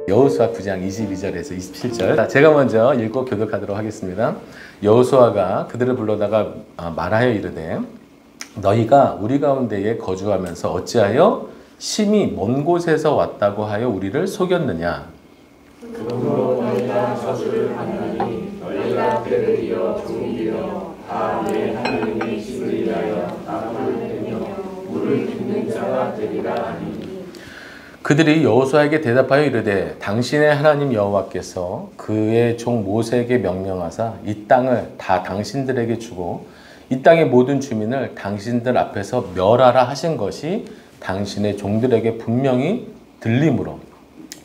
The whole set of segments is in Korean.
여호수아 9장 22절에서 27절. 제가 먼저 읽고 교독하도록 하겠습니다. 여호수아가 그들을 불러다가 말하여 이르되 너희가 우리 가운데에 거주하면서 어찌하여 심히 먼 곳에서 왔다고 하여 우리를 속였느냐. 그러므로 너희가 저주를 받나니 너희가 배를 이어 종이 되어 다 내 하나님의 집을 위하여 나무를 베며 물을 빚는 자가 되리라 하니. 그들이 여호수아에게 대답하여 이르되 당신의 하나님 여호와께서 그의 종 모세에게 명령하사 이 땅을 다 당신들에게 주고 이 땅의 모든 주민을 당신들 앞에서 멸하라 하신 것이 당신의 종들에게 분명히 들림으로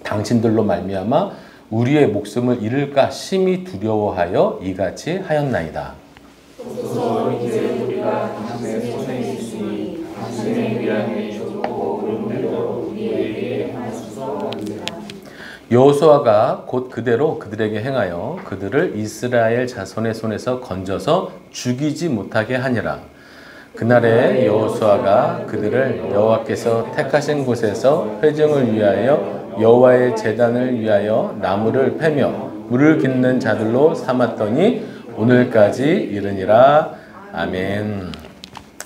당신들로 말미암아 우리의 목숨을 잃을까 심히 두려워하여 이같이 하였나이다. 소서 이제 우리가 당신의 손에 있으니 당신의 위안에 좋고 오른대로 우리에게 하소서. 여호수아가 곧 그대로 그들에게 행하여 그들을 이스라엘 자손의 손에서 건져서 죽이지 못하게 하니라. 그날에 여호수아가 그들을 여호와께서 택하신 곳에서 회중을 위하여 여호와의 제단을 위하여 나무를 패며 물을 깃는 자들로 삼았더니 오늘까지 이르니라. 아멘.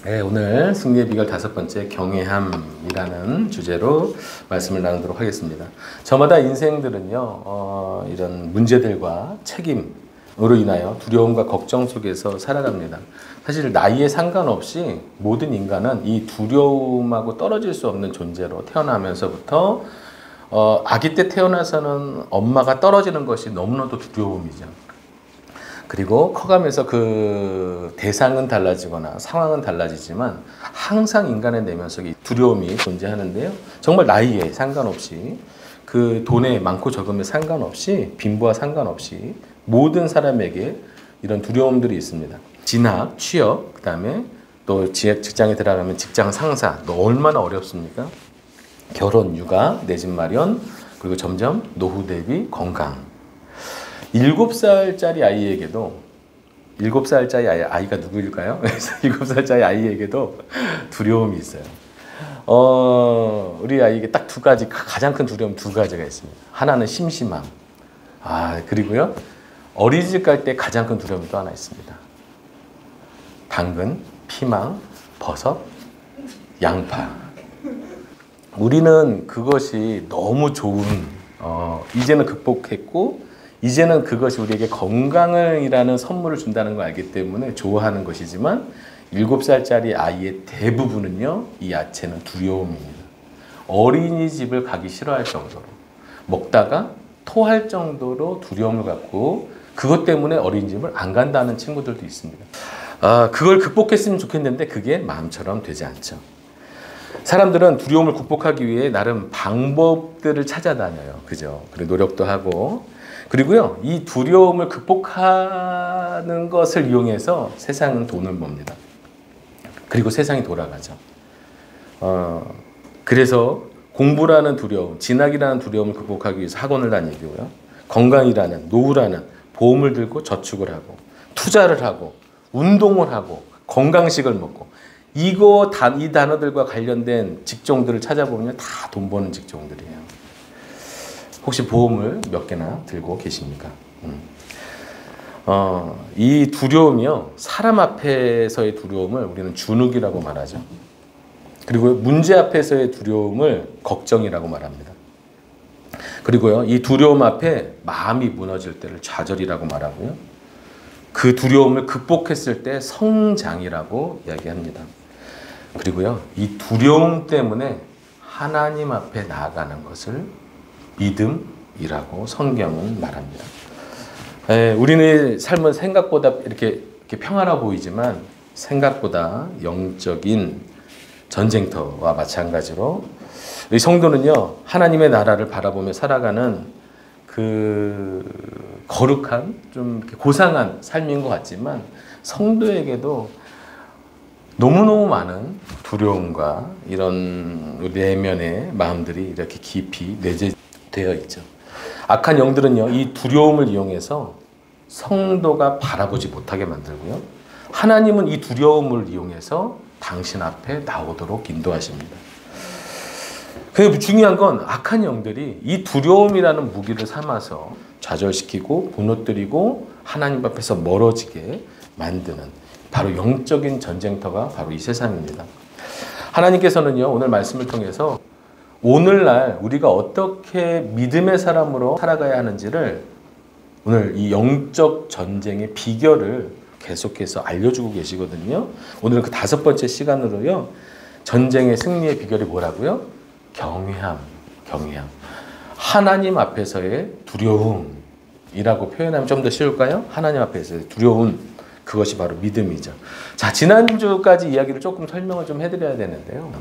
네, 오늘 승리의 비결 5번째 경외함이라는 주제로 말씀을 나누도록 하겠습니다. 저마다 인생들은요, 이런 문제들과 책임으로 인하여 두려움과 걱정 속에서 살아갑니다. 사실 나이에 상관없이 모든 인간은 이 두려움하고 떨어질 수 없는 존재로 태어나면서부터 아기 때 태어나서는 엄마가 떨어지는 것이 너무나도 두려움이죠. 그리고 커가면서 그 대상은 달라지거나 상황은 달라지지만 항상 인간의 내면 속에 두려움이 존재하는데요. 정말 나이에 상관없이 그 돈에 많고 적음에 상관없이 빈부와 상관없이 모든 사람에게 이런 두려움들이 있습니다. 진학, 취업, 그 다음에 또 직장에 들어가면 직장 상사, 너 얼마나 어렵습니까? 결혼, 육아, 내 집 마련, 그리고 점점 노후 대비 건강. 7살짜리 아이에게도 7살짜리 아이가 누구일까요? 그래서 7살짜리 아이에게도 두려움이 있어요. 우리 아이에게 딱 2가지 가장 큰 두려움 2가지가 있습니다. 하나는 심심함. 그리고요. 어린이집 갈 때 가장 큰 두려움이 또 하나 있습니다. 당근, 피망, 버섯, 양파. 우리는 그것이 너무 좋은 이제는 극복했고 이제는 그것이 우리에게 건강이라는 선물을 준다는 걸 알기 때문에 좋아하는 것이지만 7살짜리 아이의 대부분은요, 이 야채는 두려움입니다. 어린이집을 가기 싫어할 정도로 먹다가 토할 정도로 두려움을 갖고 그것 때문에 어린이집을 안 간다는 친구들도 있습니다. 그걸 극복했으면 좋겠는데 그게 마음처럼 되지 않죠. 사람들은 두려움을 극복하기 위해 나름 방법들을 찾아다녀요. 그죠? 그리고 노력도 하고 그리고요, 이 두려움을 극복하는 것을 이용해서 세상은 돈을 법니다. 그리고 세상이 돌아가죠. 그래서 공부라는 두려움, 진학이라는 두려움을 극복하기 위해서 학원을 다니고요. 건강이라는, 노후라는 보험을 들고 저축을 하고, 투자를 하고, 운동을 하고, 건강식을 먹고, 이 단어들과 관련된 직종들을 찾아보면 다 돈 버는 직종들이에요. 혹시 보험을 몇 개나 들고 계십니까? 이 두려움이요, 사람 앞에서의 두려움을 우리는 주눅이라고 말하죠. 그리고 문제 앞에서의 두려움을 걱정이라고 말합니다. 그리고요, 이 두려움 앞에 마음이 무너질 때를 좌절이라고 말하고요. 그 두려움을 극복했을 때 성장이라고 이야기합니다. 그리고요, 이 두려움 때문에 하나님 앞에 나아가는 것을 믿음이라고 성경은 말합니다. 우리의 삶은 생각보다 이렇게 평화로워 보이지만 생각보다 영적인 전쟁터와 마찬가지로 이 성도는요, 하나님의 나라를 바라보며 살아가는 그 거룩한 좀 고상한 삶인 것 같지만 성도에게도 너무너무 많은 두려움과 이런 내면의 마음들이 이렇게 깊이 내재되어 있죠. 악한 영들은요, 이 두려움을 이용해서 성도가 바라보지 못하게 만들고요. 하나님은 이 두려움을 이용해서 당신 앞에 나오도록 인도하십니다. 그 중요한 건 악한 영들이 이 두려움이라는 무기를 삼아서 좌절시키고 무너뜨리고 하나님 앞에서 멀어지게 만드는 바로 영적인 전쟁터가 바로 이 세상입니다. 하나님께서는요, 오늘 말씀을 통해서 오늘날 우리가 어떻게 믿음의 사람으로 살아가야 하는지를 오늘 이 영적 전쟁의 비결을 계속해서 알려주고 계시거든요. 오늘은 그 5번째 시간으로요, 전쟁의 승리의 비결이 뭐라고요? 경외함. 하나님 앞에서의 두려움이라고 표현하면 좀 더 쉬울까요? 하나님 앞에서의 두려움, 그것이 바로 믿음이죠. 자, 지난주까지 이야기를 조금 설명을 좀 해드려야 되는데요.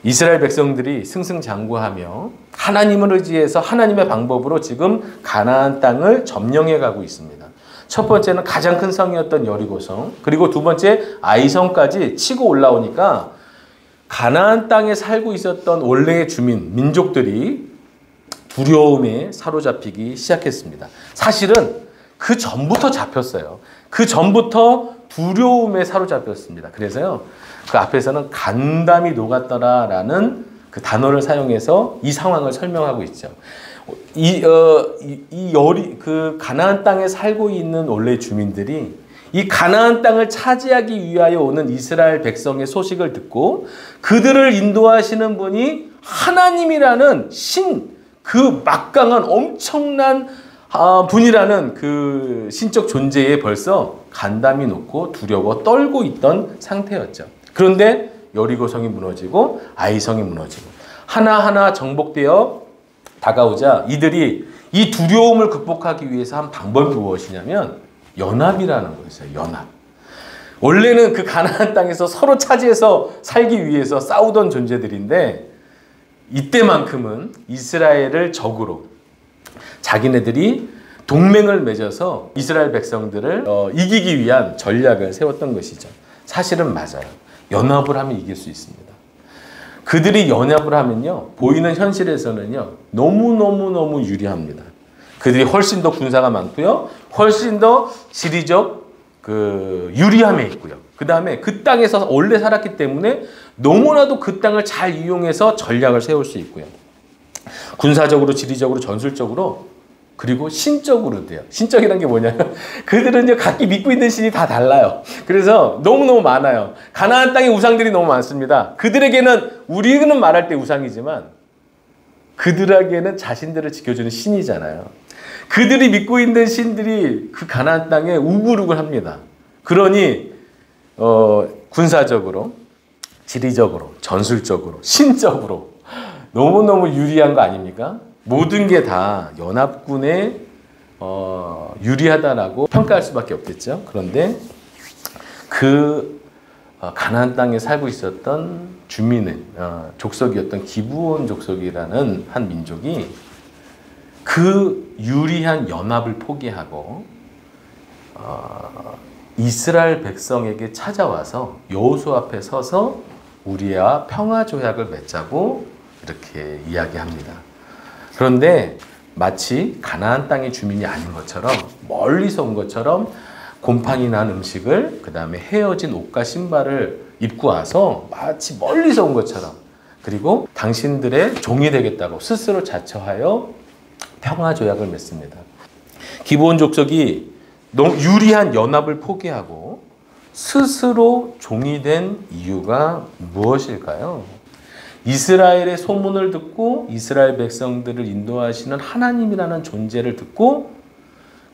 이스라엘 백성들이 승승장구하며 하나님을 의지해서 하나님의 방법으로 지금 가나안 땅을 점령해 가고 있습니다. 첫 번째는 가장 큰 성이었던 여리고성, 그리고 두 번째 아이성까지 치고 올라오니까 가나안 땅에 살고 있었던 원래의 주민, 민족들이 두려움에 사로잡히기 시작했습니다. 사실은 그 전부터 잡혔어요. 그 전부터 두려움에 사로잡혔습니다. 그래서요, 그 앞에서는 간담이 녹았더라라는 그 단어를 사용해서 이 상황을 설명하고 있죠. 그 가나안 땅에 살고 있는 원래 주민들이 이 가나안 땅을 차지하기 위하여 오는 이스라엘 백성의 소식을 듣고 그들을 인도하시는 분이 하나님이라는 그 막강한 엄청난 분이라는 그 신적 존재에 벌써 간담이 놓고 두려워 떨고 있던 상태였죠. 그런데 여리고성이 무너지고 아이성이 무너지고 하나하나 정복되어 다가오자 이들이 이 두려움을 극복하기 위해서 한 방법이 무엇이냐면 연합이라는 거였어요. 연합. 원래는 그 가나안 땅에서 서로 차지해서 살기 위해서 싸우던 존재들인데 이때만큼은 이스라엘을 적으로 자기네들이 동맹을 맺어서 이스라엘 백성들을 이기기 위한 전략을 세웠던 것이죠. 사실은 맞아요. 연합을 하면 이길 수 있습니다. 그들이 연합을 하면요, 보이는 현실에서는요, 너무너무너무 유리합니다. 그들이 훨씬 더 군사가 많고요, 훨씬 더 지리적 유리함에 있고요. 그 다음에 그 땅에서 원래 살았기 때문에 너무나도 그 땅을 잘 이용해서 전략을 세울 수 있고요. 군사적으로, 지리적으로, 전술적으로, 그리고 신적으로도요. 신적이란 게 뭐냐면 그들은요, 각기 믿고 있는 신이 다 달라요. 그래서 너무너무 많아요. 가나안 땅에 우상들이 너무 많습니다. 그들에게는, 우리는 말할 때 우상이지만 그들에게는 자신들을 지켜주는 신이잖아요. 그들이 믿고 있는 신들이 그 가나안 땅에 우글우글 합니다. 그러니 군사적으로, 지리적으로, 전술적으로, 신적으로 너무너무 유리한 거 아닙니까? 모든 게 다 연합군에 유리하다라고 평가할 수밖에 없겠죠. 그런데 그 가나안 땅에 살고 있었던 주민의 족속이었던 기브온 족속이라는 한 민족이 그 유리한 연합을 포기하고 이스라엘 백성에게 찾아와서 여호수아 앞에 서서 우리와 평화 조약을 맺자고 이렇게 이야기합니다. 그런데 마치 가나안 땅의 주민이 아닌 것처럼, 멀리서 온 것처럼 곰팡이 난 음식을, 그 다음에 헤어진 옷과 신발을 입고 와서 마치 멀리서 온 것처럼, 그리고 당신들의 종이 되겠다고 스스로 자처하여 평화 조약을 맺습니다. 기브온 족속이 너무 유리한 연합을 포기하고 스스로 종이 된 이유가 무엇일까요? 이스라엘의 소문을 듣고 이스라엘 백성들을 인도하시는 하나님이라는 존재를 듣고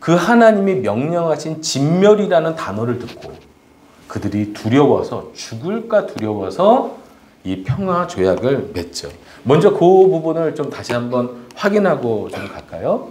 그 하나님이 명령하신 진멸이라는 단어를 듣고 그들이 두려워서, 죽을까 두려워서 이 평화 조약을 맺죠. 먼저 그 부분을 좀 다시 한번 확인하고 좀 갈까요?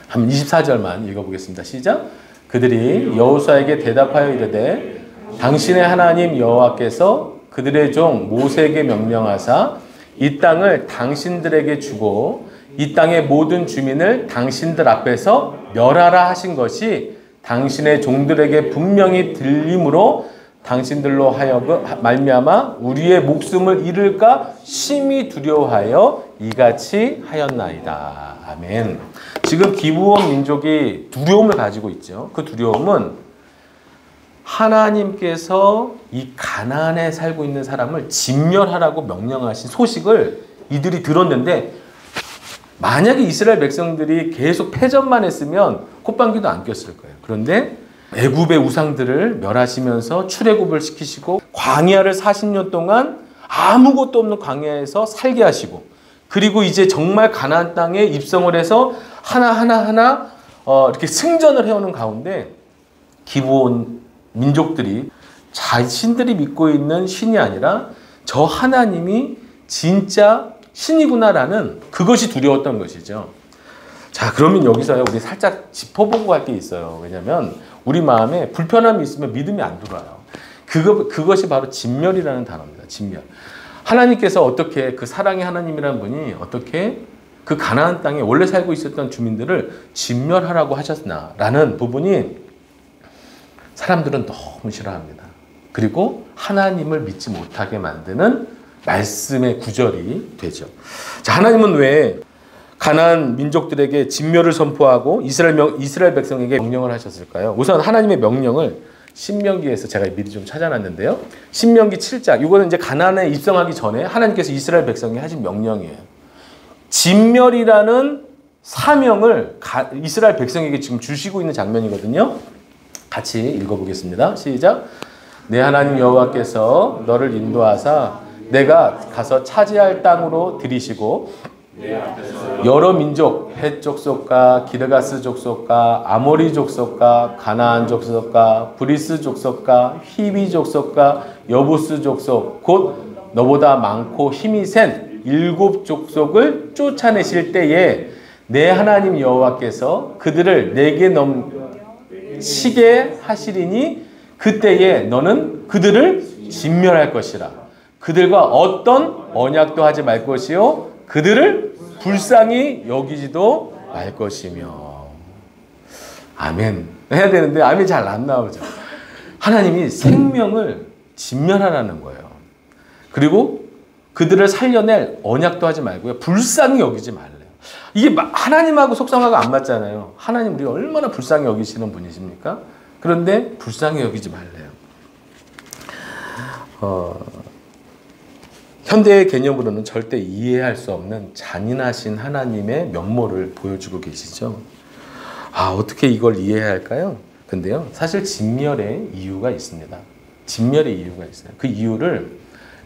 한 24절만 읽어보겠습니다. 시작. 그들이 여호수아에게 대답하여 이르되 당신의 하나님 여호와께서 그들의 종 모세에게 명령하사 이 땅을 당신들에게 주고 이 땅의 모든 주민을 당신들 앞에서 멸하라 하신 것이 당신의 종들에게 분명히 들림으로 당신들로 하여금 말미암아 우리의 목숨을 잃을까 심히 두려워하여 이같이 하였나이다. 아멘. 지금 기브온 민족이 두려움을 가지고 있죠. 그 두려움은 하나님께서 이 가나안에 살고 있는 사람을 진멸하라고 명령하신 소식을 이들이 들었는데 만약에 이스라엘 백성들이 계속 패전만 했으면 콧방귀도 안 꼈을 거예요. 그런데 애굽의 우상들을 멸하시면서 출애굽을 시키시고 광야를 40년 동안 아무것도 없는 광야에서 살게 하시고 그리고 이제 정말 가나안 땅에 입성을 해서 하나하나 이렇게 승전을 해오는 가운데 기브온 민족들이 자신들이 믿고 있는 신이 아니라 저 하나님이 진짜 신이구나라는 그것이 두려웠던 것이죠. 자, 그러면 여기서요, 우리 살짝 짚어보고 할 게 있어요. 왜냐면 우리 마음에 불편함이 있으면 믿음이 안 들어와요. 그것이 바로 진멸이라는 단어입니다. 진멸. 하나님께서 어떻게 그 사랑의 하나님이라는 분이 어떻게 그 가나안 땅에 원래 살고 있었던 주민들을 진멸하라고 하셨나라는 부분이 사람들은 너무 싫어합니다. 그리고 하나님을 믿지 못하게 만드는 말씀의 구절이 되죠. 자, 하나님은 왜 가나안 민족들에게 진멸을 선포하고 이스라엘 백성에게 명령을 하셨을까요? 우선 하나님의 명령을 신명기에서 제가 미리 좀 찾아놨는데요. 신명기 7장, 이거는 이제 가나안에 입성하기 전에 하나님께서 이스라엘 백성에 하신 명령이에요. 진멸이라는 사명을 이스라엘 백성에게 지금 주시고 있는 장면이거든요. 같이 읽어보겠습니다. 시작. 내 하나님 여호와께서 너를 인도하사 내가 가서 차지할 땅으로 들이시고 여러 민족, 헷 족속과 기르가스 족속과 아모리 족속과 가나안 족속과 브리스 족속과 히비 족속과 여부스 족속 곧 너보다 많고 힘이 센 7 족속을 쫓아내실 때에 내 하나님 여호와께서 그들을 내게 넘치게 하시리니 그때에 너는 그들을 진멸할 것이라. 그들과 어떤 언약도 하지 말 것이요 그들을 불쌍히 여기지도 말 것이며. 아멘 해야 되는데 아멘 잘 안 나오죠. 하나님이 생명을 진멸하라는 거예요. 그리고 그들을 살려낼 언약도 하지 말고요 불쌍히 여기지 말래요. 이게 하나님하고 속성하고 안 맞잖아요. 하나님 우리 얼마나 불쌍히 여기시는 분이십니까? 그런데 불쌍히 여기지 말래요. 현대의 개념으로는 절대 이해할 수 없는 잔인하신 하나님의 면모를 보여주고 계시죠. 아, 어떻게 이걸 이해해야 할까요? 근데요, 사실 진멸의 이유가 있습니다. 진멸의 이유가 있어요. 그 이유를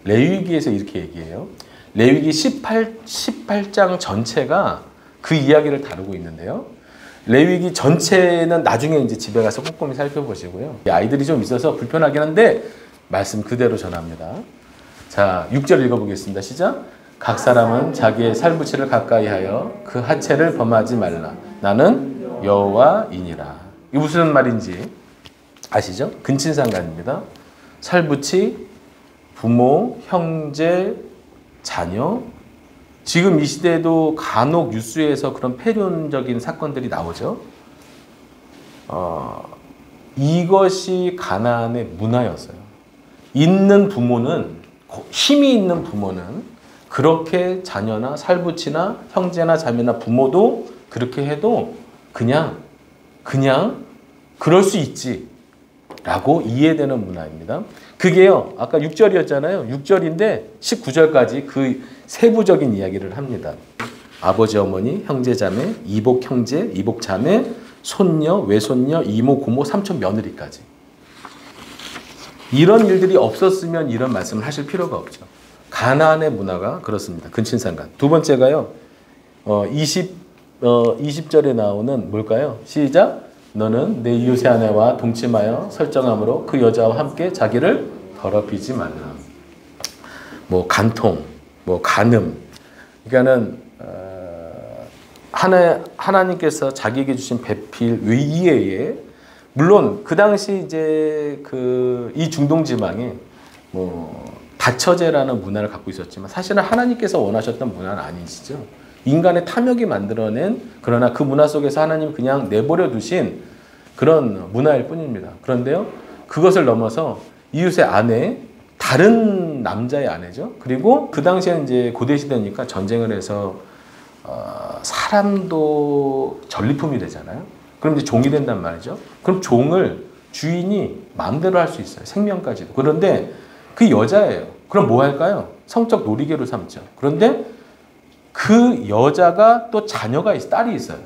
레위기에서 이렇게 얘기해요. 레위기 18장 전체가 그 이야기를 다루고 있는데요. 레위기 전체는 나중에 이제 집에 가서 꼼꼼히 살펴보시고요. 아이들이 좀 있어서 불편하긴 한데 말씀 그대로 전합니다. 자, 6절 읽어보겠습니다. 시작. 각 사람은 자기의 살부치를 가까이 하여 그 하체를 범하지 말라. 나는 여호와이니라. 이게 무슨 말인지 아시죠? 근친상간입니다. 살부치, 부모, 형제, 자녀. 지금 이 시대에도 간혹 뉴스에서 그런 폐륜적인 사건들이 나오죠. 이것이 가나안의 문화였어요. 있는 부모는, 힘이 있는 부모는 그렇게 자녀나 살부치나 형제나 자매나 부모도 그렇게 해도 그냥 그럴 수 있지 라고 이해되는 문화입니다. 그게요, 아까 6절이었잖아요. 6절인데 19절까지 그 세부적인 이야기를 합니다. 아버지, 어머니, 형제, 자매, 이복 형제, 이복 자매, 손녀, 외손녀, 이모, 고모, 삼촌, 며느리까지. 이런 일들이 없었으면 이런 말씀을 하실 필요가 없죠. 가나안의 문화가 그렇습니다. 근친상간. 두 번째가요, 20절에 나오는 뭘까요? 시작. 너는 내 이웃의 아내와 동침하여 설정함으로 그 여자와 함께 자기를 더럽히지 말라. 뭐 간통, 뭐 간음. 그러니까는 하나님께서 자기에게 주신 배필 외에 물론 그 당시 이제 이 중동 지방에 뭐 다처제라는 문화를 갖고 있었지만 사실은 하나님께서 원하셨던 문화는 아니시죠. 인간의 탐욕이 만들어낸, 그러나 그 문화 속에서 하나님 그냥 내버려 두신 그런 문화일 뿐입니다. 그런데요, 그것을 넘어서 이웃의 아내, 다른 남자의 아내죠. 그리고 그 당시에는 이제 고대 시대니까 전쟁을 해서 사람도 전리품이 되잖아요. 그럼 이제 종이 된단 말이죠. 그럼 종을 주인이 마음대로 할 수 있어요. 생명까지도. 그런데 그 여자예요. 그럼 뭐 할까요? 성적 놀이개로 삼죠. 그런데 그 여자가 또 자녀가 딸이 있어요.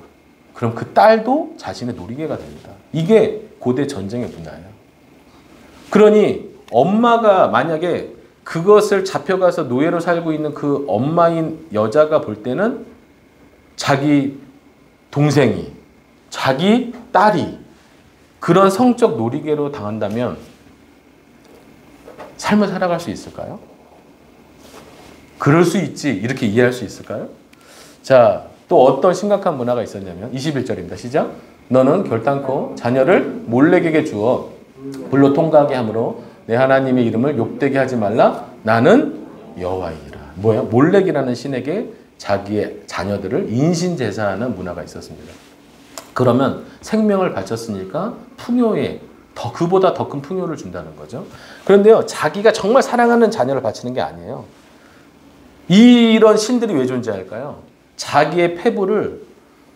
그럼 그 딸도 자신의 놀이개가 됩니다. 이게 고대 전쟁의 문화예요. 그러니 엄마가 만약에 그것을 잡혀가서 노예로 살고 있는 그 엄마인 여자가 볼 때는 자기 동생이, 자기 딸이 그런 성적 놀이개로 당한다면 삶을 살아갈 수 있을까요? 그럴 수 있지, 이렇게 이해할 수 있을까요? 자, 또 어떤 심각한 문화가 있었냐면 21절입니다. 시작. 너는 결단코 자녀를 몰렉에게 주어 불로 통과하게 하므로 내 하나님의 이름을 욕되게 하지 말라. 나는 여호와이니라. 뭐야? 몰렉이라는 신에게 자기의 자녀들을 인신제사하는 문화가 있었습니다. 그러면 생명을 바쳤으니까 풍요에 그보다 더 큰 풍요를 준다는 거죠. 그런데요, 자기가 정말 사랑하는 자녀를 바치는 게 아니에요. 이런 신들이 왜 존재할까요? 자기의 패부를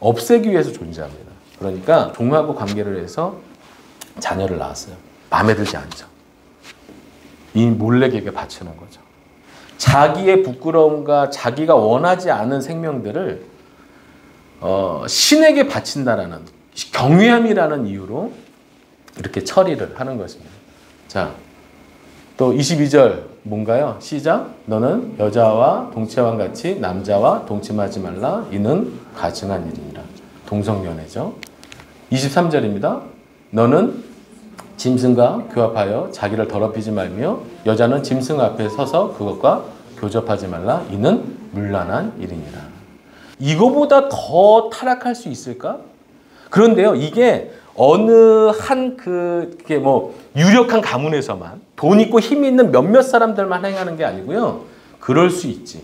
없애기 위해서 존재합니다. 그러니까 종하고 관계를 해서 자녀를 낳았어요. 마음에 들지 않죠. 이 몰렉에게 바치는 거죠. 자기의 부끄러움과 자기가 원하지 않은 생명들을 신에게 바친다라는 경외함이라는 이유로 이렇게 처리를 하는 것입니다. 자, 또 22절 뭔가요? 시작. 너는 여자와 동침함 같이 남자와 동침하지 말라. 이는 가증한 일이니라. 동성연애죠. 23절입니다. 너는 짐승과 교합하여 자기를 더럽히지 말며 여자는 짐승 앞에 서서 그것과 교접하지 말라. 이는 문란한 일이니라. 이거보다 더 타락할 수 있을까? 그런데요, 이게 어느 한 그게 뭐 유력한 가문에서만 돈 있고 힘 있는 몇몇 사람들만 행하는 게 아니고요. 그럴 수 있지.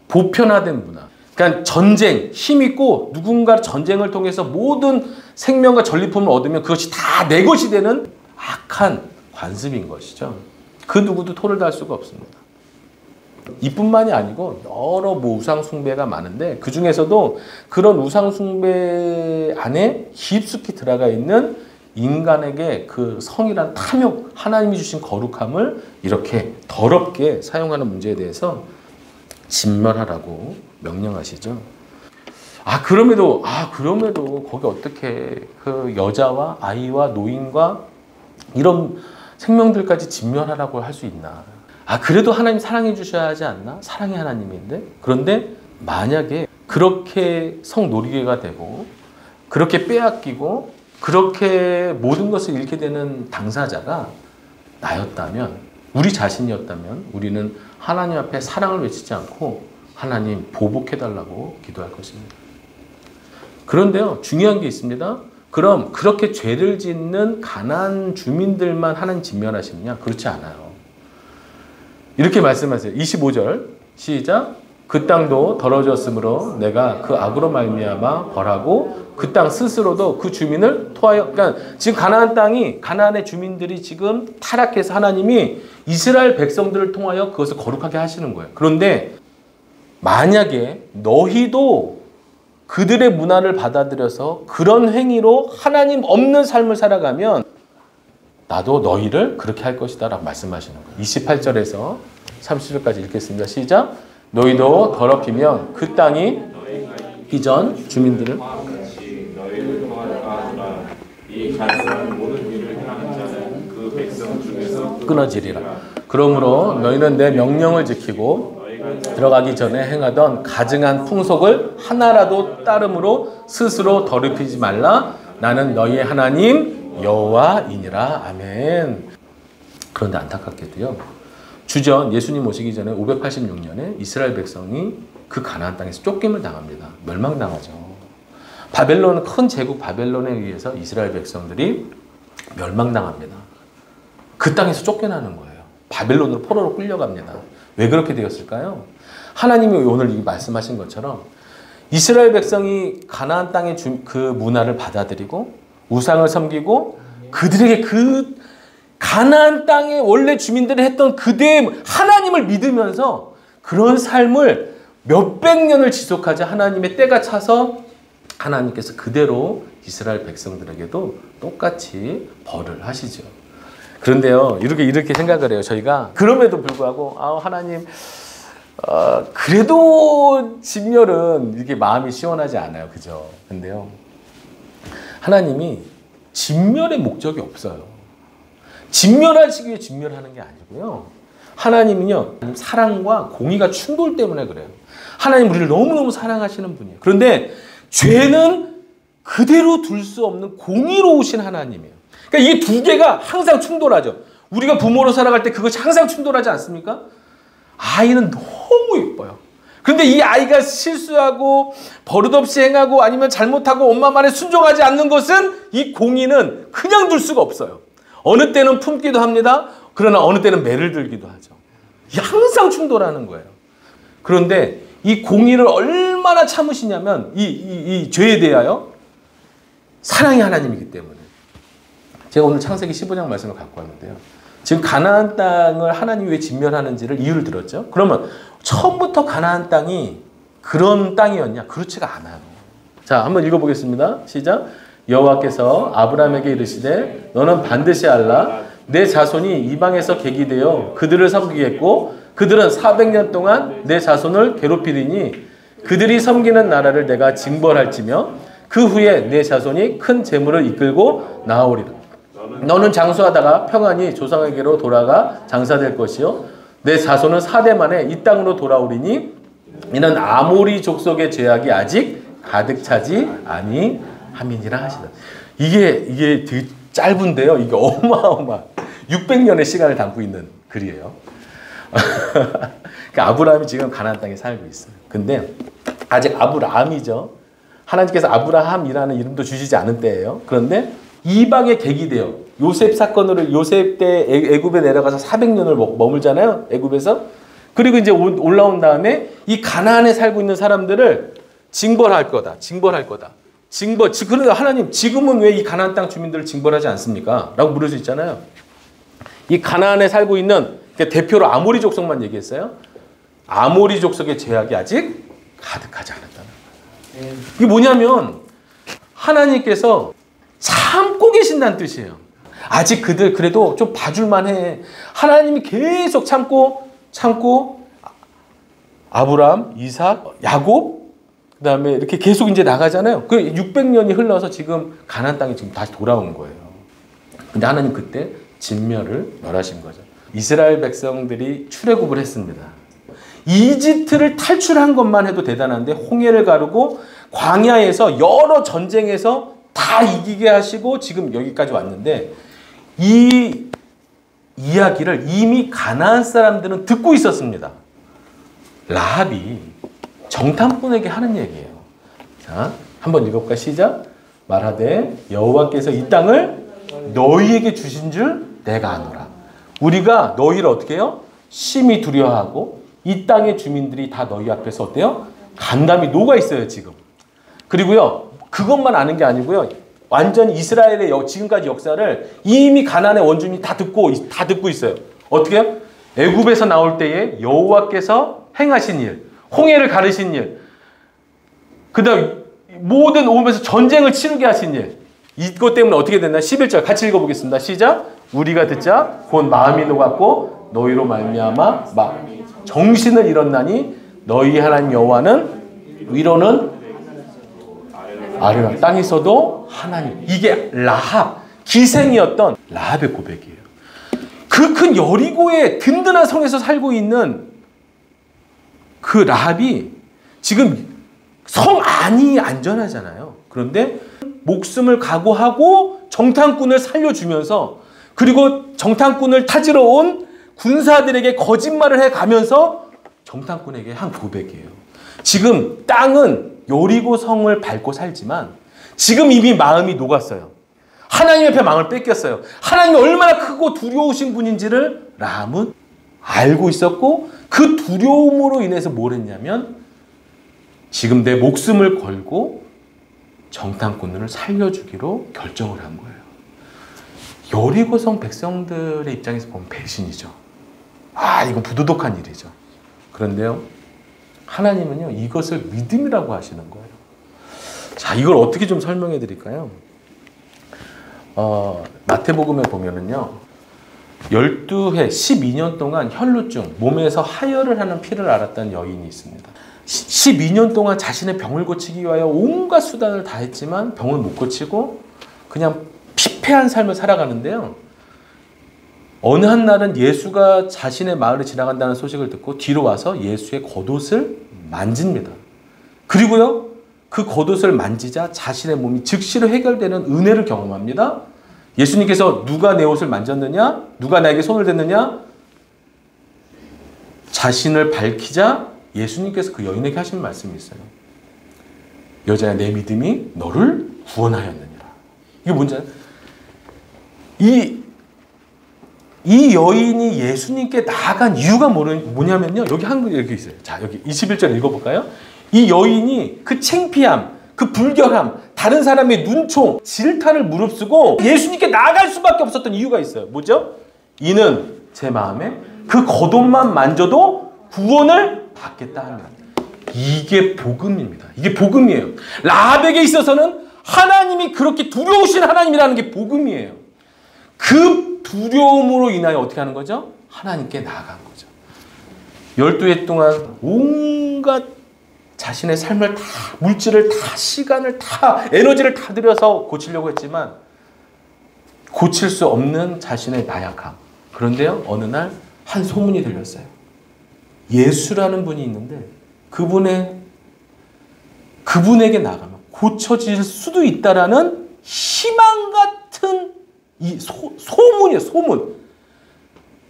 보편화된 문화. 그러니까 전쟁, 힘 있고 누군가 전쟁을 통해서 모든 생명과 전리품을 얻으면 그것이 다 내 것이 되는 악한 관습인 것이죠. 그 누구도 토를 달 수가 없습니다. 이뿐만이 아니고 여러 우상 숭배가 많은데 그 중에서도 그런 우상 숭배 안에 깊숙이 들어가 있는 인간에게 그 성이란 탐욕, 하나님이 주신 거룩함을 이렇게 더럽게 사용하는 문제에 대해서 진멸하라고 명령하시죠. 그럼에도 거기 어떻게 그 여자와 아이와 노인과 이런 생명들까지 진멸하라고 할 수 있나? 그래도 하나님 사랑해 주셔야 하지 않나? 사랑의 하나님인데? 그런데 만약에 그렇게 성놀이개가 되고 그렇게 빼앗기고 그렇게 모든 것을 잃게 되는 당사자가 나였다면, 우리 자신이었다면 우리는 하나님 앞에 사랑을 외치지 않고 하나님 보복해달라고 기도할 것입니다. 그런데요, 중요한 게 있습니다. 그럼 그렇게 죄를 짓는 가나안 주민들만 하나님 진멸하시느냐? 그렇지 않아요. 이렇게 말씀하세요. 25절 시작. 그 땅도 더러워졌으므로 내가 그 악으로 말미암아 벌하고 그 땅 스스로도 그 주민을 토하여. 그러니까 지금 가나안 땅이, 가나안의 주민들이 지금 타락해서 하나님이 이스라엘 백성들을 통하여 그것을 거룩하게 하시는 거예요. 그런데 만약에 너희도 그들의 문화를 받아들여서 그런 행위로 하나님 없는 삶을 살아가면 나도 너희를 그렇게 할 것이다 라고 말씀하시는 거예요. 28절에서 30절까지 읽겠습니다. 시작. 너희도 더럽히면 그 땅이 이전 주민들을 이 간사한 모든 일을 행하는 자는 그 백성 중에서 끊어지리라. 그러므로 너희는 내 명령을 지키고 들어가기 전에 행하던 가증한 풍속을 하나라도 따름으로 스스로 더럽히지 말라. 나는 너희의 하나님 여호와이니라. 아멘. 그런데 안타깝게도요, 주전 예수님 오시기 전에 586년에 이스라엘 백성이 그 가나안 땅에서 쫓김을 당합니다. 멸망당하죠. 바벨론, 큰 제국 바벨론에 의해서 이스라엘 백성들이 멸망당합니다. 그 땅에서 쫓겨나는 거예요. 바벨론으로 포로로 끌려갑니다. 왜 그렇게 되었을까요? 하나님이 오늘 말씀하신 것처럼 이스라엘 백성이 가나안 땅의 그 문화를 받아들이고 우상을 섬기고 그들에게 그 가나안 땅의 원래 주민들이 했던 그대의 하나님을 믿으면서 그런 삶을 몇백 년을 지속하자 하나님의 때가 차서 하나님께서 그대로 이스라엘 백성들에게도 똑같이 벌을 하시죠. 그런데요, 이렇게 생각을 해요. 저희가 그럼에도 불구하고 하나님 그래도 진멸은 이렇게 마음이 시원하지 않아요. 그죠? 근데요. 하나님이 진멸의 목적이 없어요. 진멸하시기 위해 진멸하는 게 아니고요. 하나님은요, 사랑과 공의가 충돌 때문에 그래요. 하나님 우리를 너무너무 사랑하시는 분이에요. 그런데 죄는 그대로 둘 수 없는 공의로우신 하나님이에요. 그러니까 이 두 개가 항상 충돌하죠. 우리가 부모로 살아갈 때 그것이 항상 충돌하지 않습니까? 아이는 너무 예뻐요. 그런데 이 아이가 실수하고 버릇없이 행하고 아니면 잘못하고 엄마 말에 순종하지 않는 것은 이 공의는 그냥 둘 수가 없어요. 어느 때는 품기도 합니다. 그러나 어느 때는 매를 들기도 하죠. 항상 충돌하는 거예요. 그런데 이 공의를 얼마나 참으시냐면 이 죄에 대하여 사랑의 하나님이기 때문에. 제가 오늘 창세기 15장 말씀을 갖고 왔는데요. 지금 가나안 땅을 하나님이 왜 진멸하는지를 이유를 들었죠. 그러면 처음부터 가나안 땅이 그런 땅이었냐? 그렇지가 않아요. 자, 한번 읽어보겠습니다. 시작. 여호와께서 아브라함에게 이르시되 너는 반드시 알라 내 자손이 이방에서 객이 되어 그들을 섬기겠고 그들은 400년 동안 내 자손을 괴롭히리니 그들이 섬기는 나라를 내가 징벌할지며 그 후에 내 자손이 큰 재물을 이끌고 나아오리라. 너는 장수하다가 평안히 조상에게로 돌아가 장사될 것이요 내 자손은 4대 만에 이 땅으로 돌아오리니 이는 아모리 족속의 죄악이 아직 가득 차지 아니함이니라 하시다. 이게 되게 짧은데요. 이게 어마어마 600년의 시간을 담고 있는 글이에요. 그러니까 아브라함이 지금 가나안 땅에 살고 있어요. 근데 아직 아브라함이죠. 하나님께서 아브라함이라는 이름도 주시지 않은 때예요. 그런데 이방의 객이 돼요. 요셉 사건으로 요셉 때 애굽에 내려가서 400년을 머물잖아요. 애굽에서. 그리고 이제 올라온 다음에 이 가나안에 살고 있는 사람들을 징벌할 거다. 징벌할 거다. 그런데 하나님 지금은 왜 이 가나안 땅 주민들을 징벌하지 않습니까? 라고 물을 수 있잖아요. 이 가나안에 살고 있는 대표로 아모리 족속만 얘기했어요. 아모리 족속의 죄악이 아직 가득하지 않았다는 거예요. 이게 뭐냐면 하나님께서 참고 계신다는 뜻이에요. 아직 그들 그래도 좀 봐줄만 해. 하나님이 계속 참고 아브라함, 이삭, 야곱 그 다음에 이렇게 계속 이제 나가잖아요. 그 600년이 흘러서 지금 가나안 땅에 지금 다시 돌아온 거예요. 근데 하나님 그때 진멸을 멸하신 거죠. 이스라엘 백성들이 출애굽을 했습니다. 이집트를 탈출한 것만 해도 대단한데 홍해를 가르고 광야에서 여러 전쟁에서 다 이기게 하시고 지금 여기까지 왔는데 이 이야기를 이미 가나안 사람들은 듣고 있었습니다. 라합이 정탐꾼에게 하는 얘기예요. 자, 한번 읽어볼까? 시작. 말하되 여호와께서 이 땅을 너희에게 주신 줄 내가 아노라. 우리가 너희를 어떻게 해요? 심히 두려워하고 이 땅의 주민들이 다 너희 앞에서 어때요? 간담이 녹아 있어요 지금. 그리고요 그것만 아는 게 아니고요 완전히 이스라엘의 지금까지 역사를 이미 가나안의 원주민이 다 듣고 있어요. 어떻게 해요? 애굽에서 나올 때에 여호와께서 행하신 일, 홍해를 가르신 일, 그다음 모든 오면서 전쟁을 치르게 하신 일, 이것 때문에 어떻게 됐나? 11절 같이 읽어보겠습니다. 시작. 우리가 듣자 곧 마음이 녹았고 너희로 말미암아 정신을 잃었나니 너희 하나님 여호와는 위로는 아래로 땅에서도 하나님. 이게 라합 기생이었던 라합의 고백이에요. 그 큰 여리고의 든든한 성에서 살고 있는 그 라합이 지금 성 안이 안전하잖아요. 그런데 목숨을 각오하고 정탐꾼을 살려주면서 그리고 정탐꾼을 타지러 온 군사들에게 거짓말을 해가면서 정탐꾼에게 한 고백이에요. 지금 땅은 여리고 성을 밟고 살지만 지금 이미 마음이 녹았어요. 하나님 앞에 마음을 뺏겼어요. 하나님이 얼마나 크고 두려우신 분인지를 라합은 알고 있었고 그 두려움으로 인해서 뭘 했냐면 지금 내 목숨을 걸고 정탐꾼을 살려주기로 결정을 한 거예요. 여리고성 백성들의 입장에서 보면 배신이죠. 이건 부도덕한 일이죠. 그런데요, 하나님은요, 이것을 믿음이라고 하시는 거예요. 자, 이걸 어떻게 좀 설명해 드릴까요? 마태복음에 보면은요, 12해 12년 동안 혈루증, 몸에서 하혈을 하는 피를 앓았던 여인이 있습니다. 12년 동안 자신의 병을 고치기 위하여 온갖 수단을 다 했지만 병을 못 고치고 그냥 피폐한 삶을 살아가는데요. 어느 한 날은 예수가 자신의 마을을 지나간다는 소식을 듣고 뒤로 와서 예수의 겉옷을 만집니다. 그리고요, 그 겉옷을 만지자 자신의 몸이 즉시로 해결되는 은혜를 경험합니다. 예수님께서 누가 내 옷을 만졌느냐? 누가 나에게 손을 댔느냐? 자신을 밝히자 예수님께서 그 여인에게 하신 말씀이 있어요. 여자야, 내 믿음이 너를 구원하였느니라. 이게 뭔지 알아요? 이 여인이 예수님께 나아간 이유가 뭐냐면요. 여기 한글에 이렇게 있어요. 자, 여기 21절 읽어볼까요? 이 여인이 그 창피함, 그 불결함, 다른 사람의 눈총, 질타를 무릅쓰고 예수님께 나아갈 수밖에 없었던 이유가 있어요. 뭐죠? 이는 제 마음에 그 겉옷만 만져도 구원을 받겠다 하면. 이게 복음입니다. 이게 복음이에요. 라합에게 있어서는 하나님이 그렇게 두려우신 하나님이라는 게 복음이에요. 그 두려움으로 인하여 어떻게 하는 거죠? 하나님께 나아간 거죠. 12해 동안 온갖 자신의 삶을 다, 물질을 다, 시간을 다, 에너지를 다 들여서 고치려고 했지만 고칠 수 없는 자신의 나약함. 그런데요, 어느 날 한 소문이 들렸어요. 예수라는 분이 있는데 그분에게 나가면 고쳐질 수도 있다라는 희망 같은 이 소문이에요. 소문.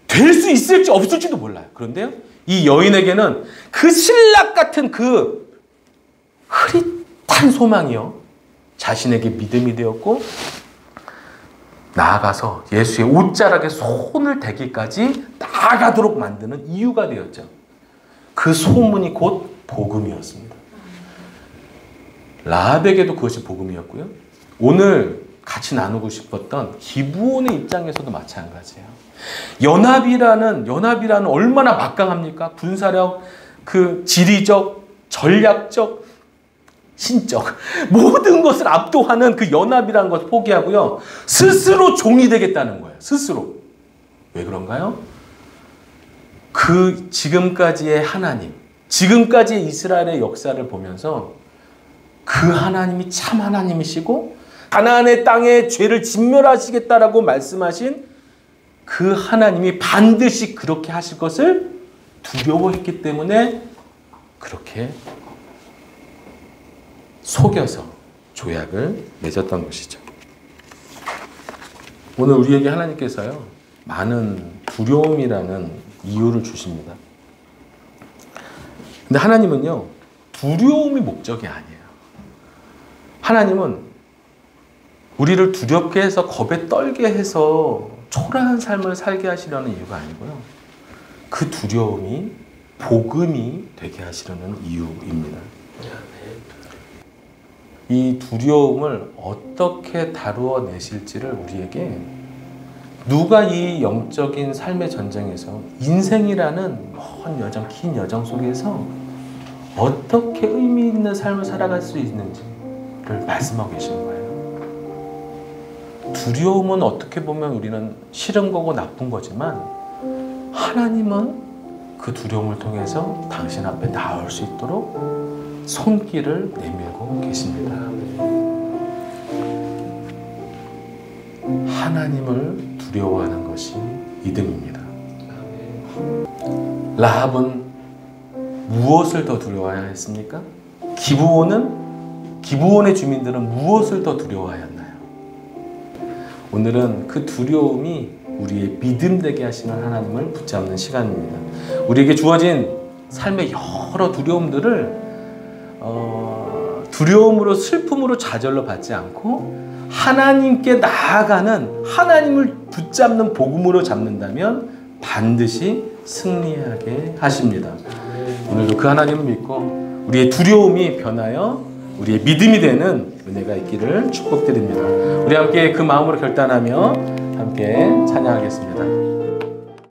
될 수 있을지 없을지도 몰라요. 그런데요, 이 여인에게는 그 신락 같은 그 흐릿한 소망이요, 자신에게 믿음이 되었고 나아가서 예수의 옷자락에 손을 대기까지 나아가도록 만드는 이유가 되었죠. 그 소문이 곧 복음이었습니다. 라합에게도 그것이 복음이었고요. 오늘 같이 나누고 싶었던 기브온의 입장에서도 마찬가지예요. 연합이라는 얼마나 막강합니까? 군사력, 그 지리적, 전략적, 신적 모든 것을 압도하는 그 연합이라는 것을 포기하고요. 스스로 종이 되겠다는 거예요. 스스로. 왜 그런가요? 그 지금까지의 하나님, 지금까지의 이스라엘의 역사를 보면서 그 하나님이 참 하나님이시고 가나안의 땅에 죄를 진멸하시겠다라고 말씀하신 그 하나님이 반드시 그렇게 하실 것을 두려워했기 때문에 그렇게 속여서 조약을 맺었던 것이죠. 오늘 우리에게 하나님께서요, 많은 두려움이라는 이유를 주십니다. 근데 하나님은요, 두려움이 목적이 아니에요. 하나님은 우리를 두렵게 해서 겁에 떨게 해서 초라한 삶을 살게 하시려는 이유가 아니고요. 그 두려움이 복음이 되게 하시려는 이유입니다. 이 두려움을 어떻게 다루어 내실지를 우리에게 누가 이 영적인 삶의 전쟁에서 인생이라는 먼 여정, 긴 여정 속에서 어떻게 의미 있는 삶을 살아갈 수 있는지를 말씀하고 계시는 거예요. 두려움은 어떻게 보면 우리는 싫은 거고 나쁜 거지만 하나님은 그 두려움을 통해서 당신 앞에 나올 수 있도록 손길을 내밀고 계십니다. 하나님을 두려워하는 것이 믿음입니다. 라합은 무엇을 더 두려워했습니까? 기브온의 주민들은 무엇을 더 두려워하였나요? 오늘은 그 두려움이 우리의 믿음 되게 하시는 하나님을 붙잡는 시간입니다. 우리에게 주어진 삶의 여러 두려움들을 두려움으로, 슬픔으로, 좌절로 받지 않고 하나님께 나아가는, 하나님을 붙잡는 복음으로 잡는다면 반드시 승리하게 하십니다. 오늘도 그 하나님을 믿고 우리의 두려움이 변하여 우리의 믿음이 되는 은혜가 있기를 축복드립니다. 우리 함께 그 마음으로 결단하며 함께 찬양하겠습니다.